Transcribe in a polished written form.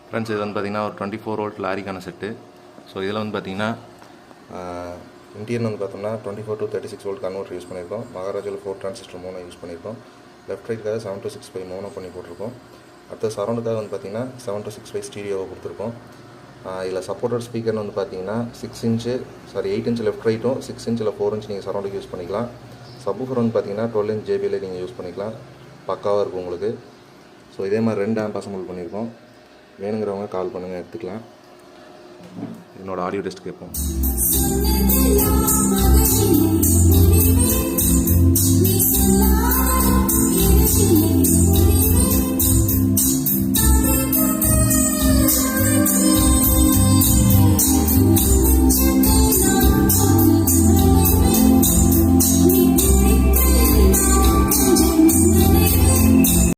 Friends, இது வந்து பார்த்திங்கன்னா ஒரு 24 வோல்ட் லாரிக்கான செட்டு. ஸோ இதில் வந்து பார்த்திங்கன்னா இன்டீரியர் வந்து பார்த்தோம்னா 24 to 36 வோல்ட் கன்வெர்ட்டர் யூஸ் பண்ணியிருக்கோம். மகாராஜாவில் 4 டிரான்சிஸ்டர் மோனோ யூஸ் பண்ணியிருக்கோம். லெஃப்ட் ரைட்டுக்காக 7 to 6 மோனோ பண்ணி போட்டிருக்கோம். அடுத்த சரௌண்டுக்காக வந்து பார்த்திங்கன்னா 7 to 6 ஸ்டீரியோவை கொடுத்துருக்கோம். இதில் சப்போர்ட்டட் ஸ்பீக்கர்னு வந்து பார்த்தீங்கன்னா 8 இன்ச் லெஃப்ட் ரைட்டும் 6 இன்ச்சில் 4 இன்ச் நீங்கள் சரௌண்டுக்கு யூஸ் பண்ணிக்கலாம். சப்வூஃபர் வந்து பார்த்தீங்கன்னா 12 இன்ச் JBL நீங்கள் யூஸ் பண்ணிக்கலாம். பக்காவாக இருக்கும் உங்களுக்கு. ஸோ இதே மாதிரி 2 ஆம்ப் அசம்பிள் பண்ணியிருக்கோம். வேணுங்கிறவங்க கால் பண்ணுங்கள், எடுத்துக்கலாம். என்னோட ஆடியோ டெஸ்ட் கேட்போம்.